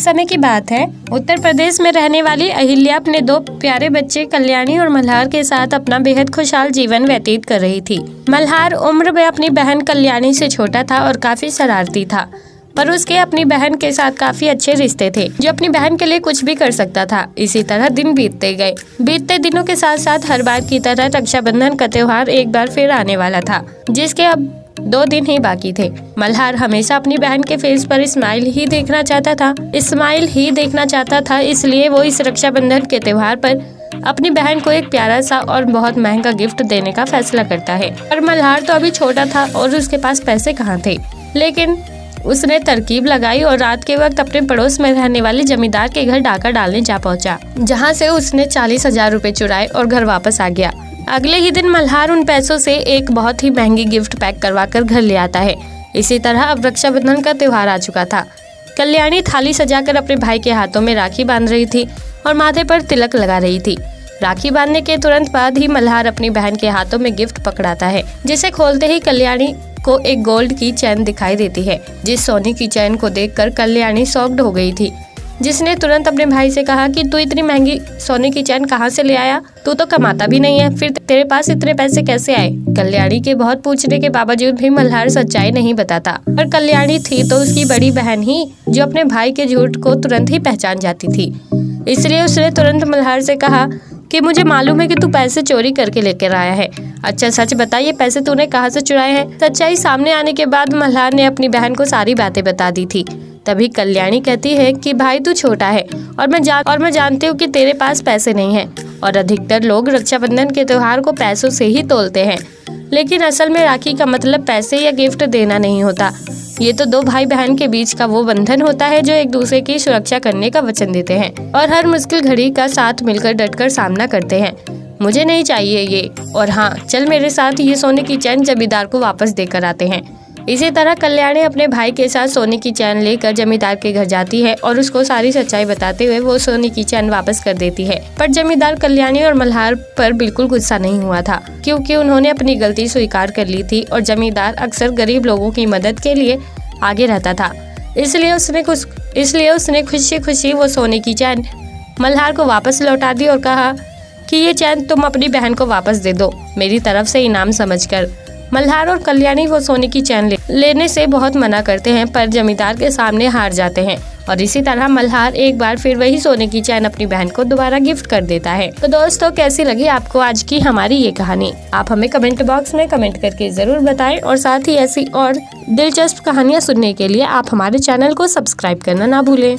समय की बात है, उत्तर प्रदेश में रहने वाली अहिल्या अपने 2 प्यारे बच्चे कल्याणी और मल्हार के साथ अपना बेहद खुशहाल जीवन व्यतीत कर रही थी। मल्हार उम्र में अपनी बहन कल्याणी से छोटा था और काफी शरारती था, पर उसके अपनी बहन के साथ काफी अच्छे रिश्ते थे, जो अपनी बहन के लिए कुछ भी कर सकता था। इसी तरह दिन बीतते गए। बीतते दिनों के साथ साथ हर बार की तरह रक्षाबंधन का त्योहार एक बार फिर आने वाला था, जिसके अब 2 दिन ही बाकी थे। मल्हार हमेशा अपनी बहन के फेस पर स्माइल ही देखना चाहता था, इसलिए वो इस रक्षाबंधन के त्योहार पर अपनी बहन को एक प्यारा सा और बहुत महंगा गिफ्ट देने का फैसला करता है। पर मल्हार तो अभी छोटा था और उसके पास पैसे कहाँ थे, लेकिन उसने तरकीब लगाई और रात के वक्त अपने पड़ोस में रहने वाले जमींदार के घर डाका डालने जा पहुंचा, जहां से उसने 40,000 रुपए चुराए और घर वापस आ गया। अगले ही दिन मल्हार उन पैसों से एक बहुत ही महंगी गिफ्ट पैक करवाकर घर ले आता है। इसी तरह अब रक्षाबंधन का त्योहार आ चुका था। कल्याणी थाली सजाकर अपने भाई के हाथों में राखी बांध रही थी और माथे पर तिलक लगा रही थी। राखी बांधने के तुरंत बाद ही मल्हार अपनी बहन के हाथों में गिफ्ट पकड़ाता है, जिसे खोलते ही कल्याणी को एक गोल्ड की चैन दिखाई देती है। जिस सोने की चैन को देखकर कल्याणी शॉक्ड हो गई थी, जिसने तुरंत अपने भाई से कहा कि तू इतनी महंगी सोने की चैन कहाँ से ले आया? तू तो कमाता भी नहीं है, फिर तेरे पास इतने पैसे कैसे आए? कल्याणी के बहुत पूछने के बावजूद भी मल्हार सच्चाई नहीं बताता, और कल्याणी थी तो उसकी बड़ी बहन ही, जो अपने भाई के झूठ को तुरंत ही पहचान जाती थी। इसलिए उसने तुरंत मल्हार से कहा कि मुझे मालूम है कि तू पैसे चोरी करके लेकर आया है। अच्छा सच बता, ये पैसे तूने कहाँ से चुराए हैं? सच्चाई सामने आने के बाद मल्हार ने अपनी बहन को सारी बातें बता दी थी। तभी कल्याणी कहती है कि भाई तू छोटा है और मैं जानती हूँ कि तेरे पास पैसे नहीं हैं, और अधिकतर लोग रक्षाबंधन के त्योहार को पैसों से ही तोलते हैं, लेकिन असल में राखी का मतलब पैसे या गिफ्ट देना नहीं होता। ये तो 2 भाई बहन के बीच का वो बंधन होता है जो एक दूसरे की सुरक्षा करने का वचन देते हैं और हर मुश्किल घड़ी का साथ मिलकर डटकर सामना करते हैं। मुझे नहीं चाहिए ये, और हाँ चल मेरे साथ ये सोने की चैन जमींदार को वापस देकर आते हैं। इसी तरह कल्याणी अपने भाई के साथ सोने की चैन लेकर जमींदार के घर जाती है और उसको सारी सच्चाई बताते हुए वो सोने की चैन वापस कर देती है। पर जमींदार कल्याणी और मल्हार पर बिल्कुल गुस्सा नहीं हुआ था, क्योंकि उन्होंने अपनी गलती स्वीकार कर ली थी और जमींदार अक्सर गरीब लोगों की मदद के लिए आगे रहता था। इसलिए उसने खुशी खुशी वो सोने की चैन मल्हार को वापस लौटा दी और कहा कि ये चैन तुम अपनी बहन को वापस दे दो, मेरी तरफ से इनाम समझकर। मल्हार और कल्याणी वो सोने की चैन लेने से बहुत मना करते हैं, पर जमींदार के सामने हार जाते हैं, और इसी तरह मल्हार एक बार फिर वही सोने की चैन अपनी बहन को दोबारा गिफ्ट कर देता है। तो दोस्तों, कैसी लगी आपको आज की हमारी ये कहानी? आप हमें कमेंट बॉक्स में कमेंट करके जरूर बताएं, और साथ ही ऐसी और दिलचस्प कहानियाँ सुनने के लिए आप हमारे चैनल को सब्सक्राइब करना ना भूलें।